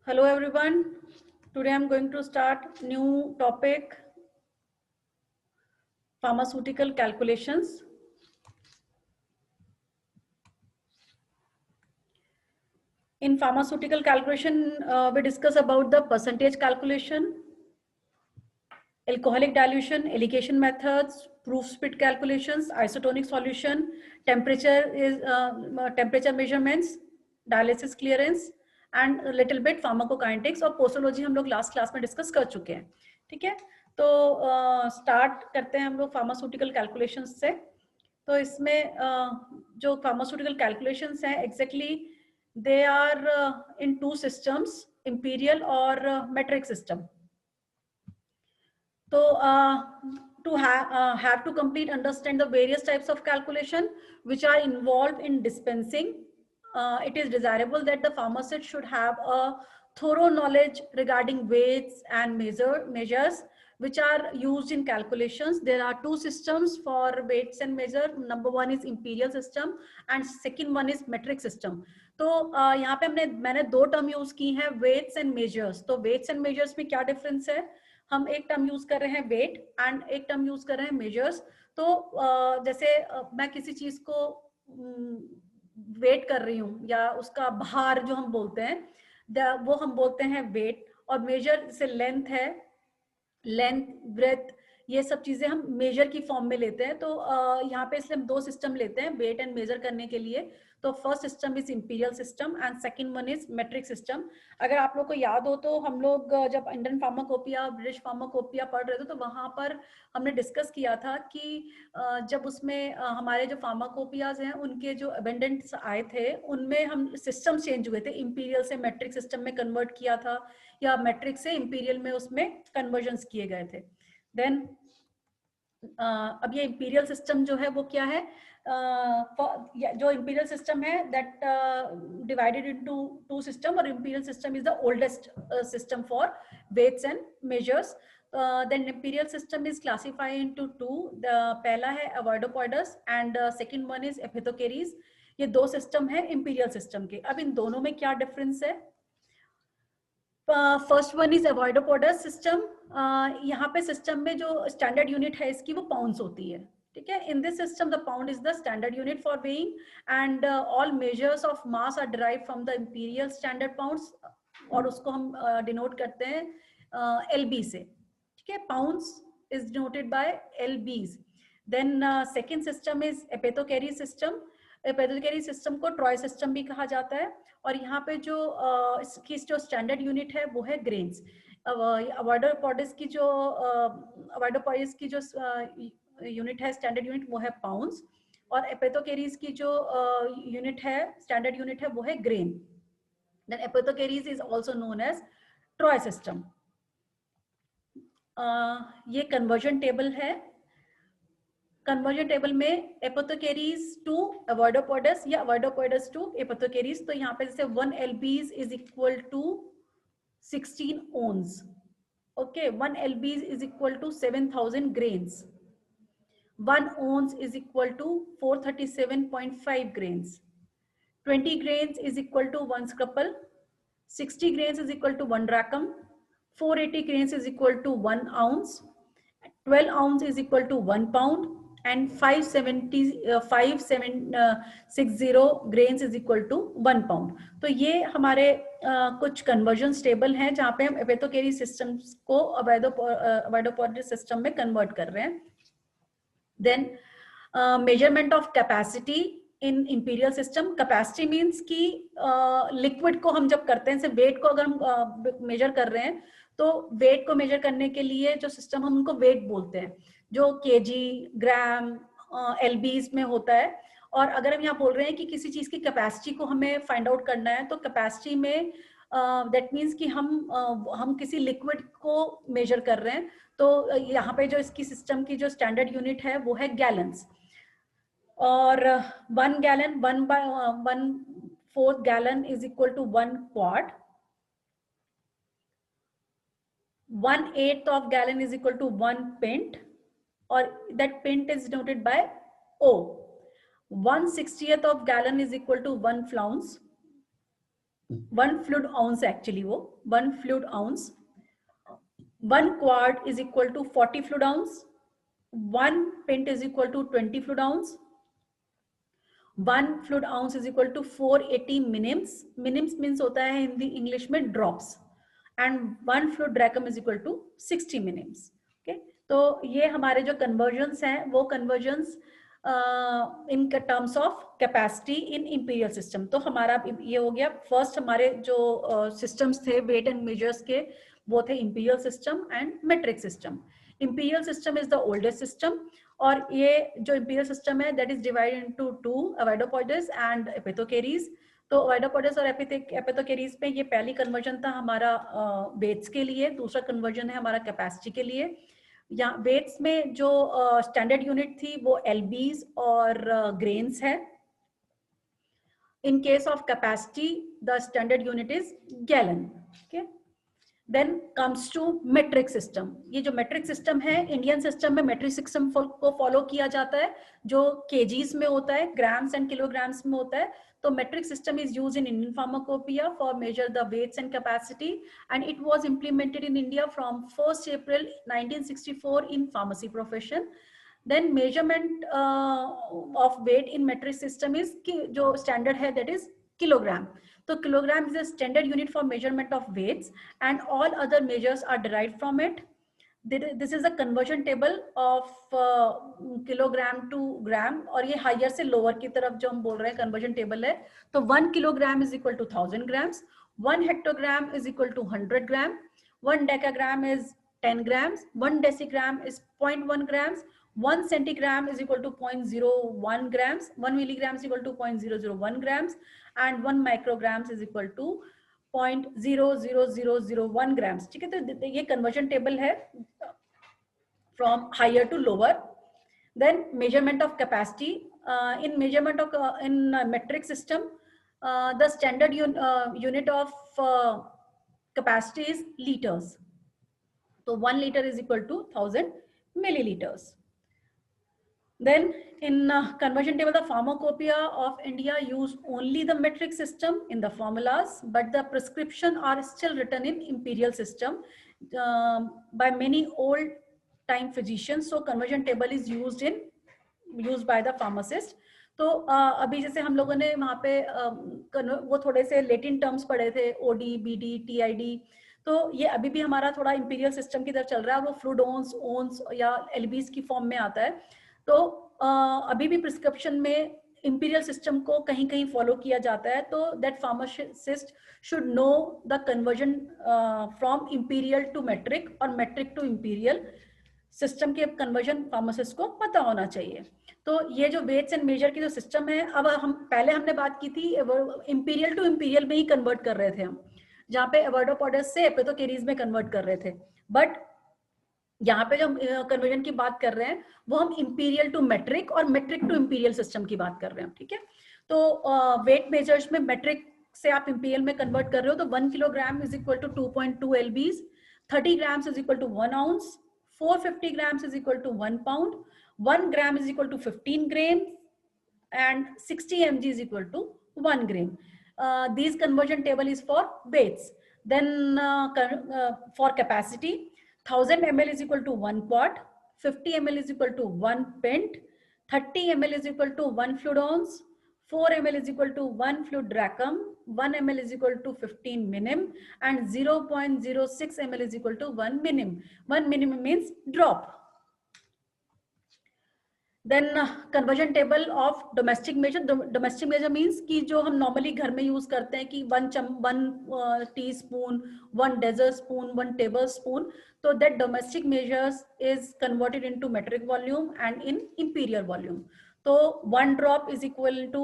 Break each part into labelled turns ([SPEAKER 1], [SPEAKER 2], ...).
[SPEAKER 1] Hello everyone. Today I'm going to start new topic, pharmaceutical calculations. In pharmaceutical calculation, we discuss about the percentage calculation, alcoholic dilution, alligation methods, proof speed calculations, isotonic solution, temperature measurements, dialysis clearance, and a little bit pharmacokinetics और पोस्टोलॉजी हम लोग last class में discuss कर चुके हैं. ठीक है, तो स्टार्ट करते हैं हम लोग फार्मास्यूटिकल कैलकुलेशंस से. तो इसमें जो फार्मास्यूटिकल कैलकुलेशंस हैं exactly they are in two systems, imperial और metric system. So to have to complete understand the various types of calculation which are involved in dispensing, it is desirable that the pharmacist should have a thorough knowledge regarding weights and measures which are used in calculations. There are two systems for weights and measure. Number one is imperial system and second one is metric system. तो यहाँ पे मैंने दो term use की हैं, weights and measures. तो weights and measures में क्या डिफरेंस है? हम एक टर्म यूज कर रहे हैं वेट एंड एक टर्म यूज कर रहे हैं मेजर्स. तो जैसे मैं किसी चीज को वेट कर रही हूँ या उसका भार जो हम बोलते हैं वो हम बोलते हैं वेट, और मेजर जैसे लेंथ है, लेंथ ब्रेथ, ये सब चीजें हम मेजर की फॉर्म में लेते हैं. तो यहाँ पे इसलिए हम दो सिस्टम लेते हैं वेट एंड मेजर करने के लिए. तो first system is imperial system and second one is metric system. अगर आप लोग को याद हो तो हम लोग जब इंडियन फार्माकोपिया, ब्रिटिश फार्माकोपिया पढ़ रहे थे तो वहां पर हमने डिस्कस किया था कि जब उसमें हमारे जो फार्माकोपियाज हैं उनके जो अबेंडेंट्स आए थे उनमें हम सिस्टम चेंज हुए थे, इंपीरियल से मेट्रिक सिस्टम में कन्वर्ट किया था या मेट्रिक से इंपीरियल में उसमें कन्वर्जन्स किए गए थे. देन अब ये इंपीरियल सिस्टम जो है वो क्या है? जो इंपीरियल सिस्टम है that divided into two system, और imperial system is the oldest system for weights and measures. Then imperial system is classified into two. पहला है avoirdupois and second one is apothecaries. ये दो सिस्टम है imperial system के. अब इन दोनों में क्या डिफरेंस है? First one is avoirdupois system. यहाँ पे सिस्टम में जो स्टैंडर्ड यूनिट है इसकी वो पाउंड्स होती है. ठीक है, in this system the pound is the standard unit for weighing and all measures of mass are derived from the imperial standard pounds, और उसको हम डिनोट करते हैं एलबी से. ठीक है, pounds is denoted by LBs. Then second system is apothecary system. Apothecary system को troy system भी कहा जाता है, और यहाँ पे जो इसकी जो स्टैंडर्ड यूनिट है वो है ग्रेन्स. अवॉइडोपॉइडस की जो यूनिट है, स्टैंडर्ड यूनिट, वो है पाउंड्स, और एपिथोकेरीज की जो यूनिट है, स्टैंडर्ड यूनिट है, वो है grain. Then apothecaries is also known as troy system. ये कन्वर्जन टेबल है. कन्वर्जन टेबल में एपिथोकेरीज टू अवॉइडोपॉइडस या अवॉइडोपॉइडस टू एपिथोकेरीज. तो यहाँ पे जैसे 1 LBs is equal to 16 ounce. Okay, 1 LBs is equal to 7000 grains. 1 ounce is equal to 437.5 grains. 20 grains is equal to 1 scruple. 60 grains is equal to 1 drachm. 480 grains is equal to 1 ounce. 12 ounce is equal to 1 pound. And 5760 grains is equal to 1 pound. तो ये हमारे कुछ conversion table हैं जहाँ पे हम एपिथोकेरी systems को अवॉइडोपॉइडस system में कन्वर्ट कर रहे हैं. Then measurement of capacity in imperial system. Capacity means कि लिक्विड को हम जब करते हैं, वेट को अगर हम मेजर कर रहे हैं तो वेट को मेजर करने के लिए जो सिस्टम हम उनको वेट बोलते हैं, जो केजी, ग्राम, एलबीज में होता है. और अगर हम यहाँ बोल रहे हैं कि किसी चीज की कैपेसिटी को हमें फाइंड आउट करना है तो कैपेसिटी में दैट मीन्स कि हम किसी लिक्विड को मेजर कर रहे हैं. तो यहाँ पे जो इसकी सिस्टम की जो स्टैंडर्ड यूनिट है वो है गैलन्स. और 1 gallon, 1/4 gallon is equal to 1 quart. 1/8 of gallon is equal to 1 pint, or that pint is denoted by O. 1/60th of gallon is equal to 1 flounce. 1 fluid ounce actually वो 1 fluid ounce. 1 quart is equal to 40 fluid ounce. 1 pint is equal to 20 fluid ounce. 1 fluid ounce is equal to 480 minims. Minims means होता है Hindi English में drops. And 1 fluid drachm is equal to 60 minims. Okay, तो ये हमारे जो conversions हैं वो conversions in terms of capacity in imperial system. तो हमारा ये हो गया first हमारे जो systems थे weight and measures के वो थे imperial system and metric system. Imperial system is the oldest system. और ये जो imperial system है that is divided into two, Avoidopodus and Epithocaries. तो Avoidopodus और Epithocaries पे ये पहली कन्वर्जन था हमारा वेट्स के लिए, दूसरा कन्वर्जन है हमारा कैपेसिटी के लिए. या वेट्स में जो स्टैंडर्ड यूनिट थी वो एलबीज और ग्रेन्स है. In case of capacity the standard unit is gallon. Okay, then comes to metric system. ये जो मेट्रिक सिस्टम है, इंडियन सिस्टम में मेट्रिक सिस्टम को फॉलो किया जाता है जो केजीज में होता है, ग्राम्स एंड किलोग्राम्स में होता है. तो metric system is used in Indian pharmacopoeia for measure the weights and capacity, and it was implemented in India from 1st April 1964 in pharmacy profession. Then measurement of weight in metric system is जो standard है that is kilogram. So kilogram is a standard unit for measurement of weights and all other measures are derived from it. This is a conversion table of kilogram to gram और ये higher से lower की तरफ जो हम बोल रहे हैं conversion table है. तो 1 kilogram is equal to 1000 grams, 1 hectogram is equal to 100 gram, 1 decagram is 10 grams, 1 decigram is 0.1 grams, 1 centigram is equal to 0.01 grams, 1 milligram is equal to 0.001 grams, and 1 micrograms is equal to 0.00001 grams. ठीक है, तो ये conversion table है from higher to lower. Then measurement of capacity. In measurement of in metric system, the standard unit of capacity is liters. So 1 liter is equal to 1000 milliliters. Then in conversion table, the pharmacopoeia of India use only the metric system in the formulas, but the prescription are still written in imperial system by many old time physicians. So conversion table is used by the pharmacist. तो अभी जैसे हम लोगों ने वहाँ पे वो थोड़े से लेटिन टर्म्स पढ़े थे, ओडी, बीडी, टीआईडी. तो ये अभी भी हमारा थोड़ा इंपीरियल सिस्टम की तरफ चल रहा है. वो फ्लूइड ओन्स, ओन्स या एलबीज की फॉर्म में आता है. तो अभी भी प्रिस्क्रिप्शन में इंपीरियल सिस्टम को कहीं कहीं फॉलो किया जाता है. तो that pharmacist should know the conversion from imperial to metric और मेट्रिक टू इंपीरियल सिस्टम के कन्वर्जन फार्मासिस्ट को पता होना चाहिए. तो ये जो वेट्स एंड मेजर की जो सिस्टम है, अब हम पहले हमने बात की थी इंपीरियल टू इंपीरियल में ही कन्वर्ट कर रहे थे हम, जहाँ पे अवॉइडोपोडस से एपिथोकेरीज में कन्वर्ट कर रहे थे. बट यहाँ पे जो कन्वर्जन की बात कर रहे हैं वो हम इंपीरियल टू मेट्रिक और मेट्रिक टू इंपीरियल सिस्टम की बात कर रहे हैं. ठीक है, तो वेट मेजर्स में मेट्रिक से आप इंपीरियल में कन्वर्ट कर रहे हो तो 1 kilogram is equal to 2.2 LBs, 30 grams is equal to 1 ounce, 450 grams is equal to 1 pound, 1 gram is equal to 15 grams, and 60 mg is equal to 1 gram. These conversion table is for weights. Then for capacity, 1000 ml is equal to 1 quart, 50 ml is equal to 1 pint, 30 ml is equal to 1 fluid ounce, 4 ml is equal to 1 fluid drachm, 1 ml is equal to 15 minim, and 0.06 ml is equal to 1 minim. 1 minim means drop. Then conversion table of domestic measure. Domestic measure means कि जो हम normally घर में use करते हैं कि 1 teaspoon, 1 dessert spoon, 1 tablespoon. So that domestic measures is converted into metric volume and in imperial volume. तो 1 drop is equal to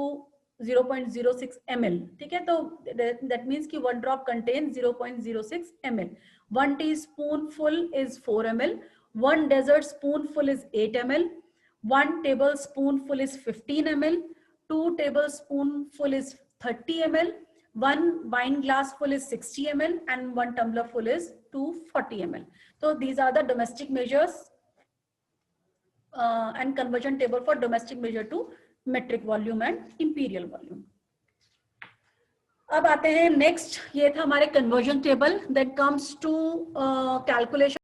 [SPEAKER 1] 0.06 ml. ठीक है, तो that means कि 1 drop contains 0.06 ml. 1 teaspoonful is 4 ml. 1 dessert spoonful is 8 ml. 1 tablespoonful is 15 ml. 2 tablespoonful is 30 ml. 1 wine glass full is 60 ml, and 1 tumbler full is 240 ml. So these are the domestic measures and conversion table for domestic measure to metric volume and imperial volume. अब आते हैं next, ये था हमारे conversion table that comes to calculation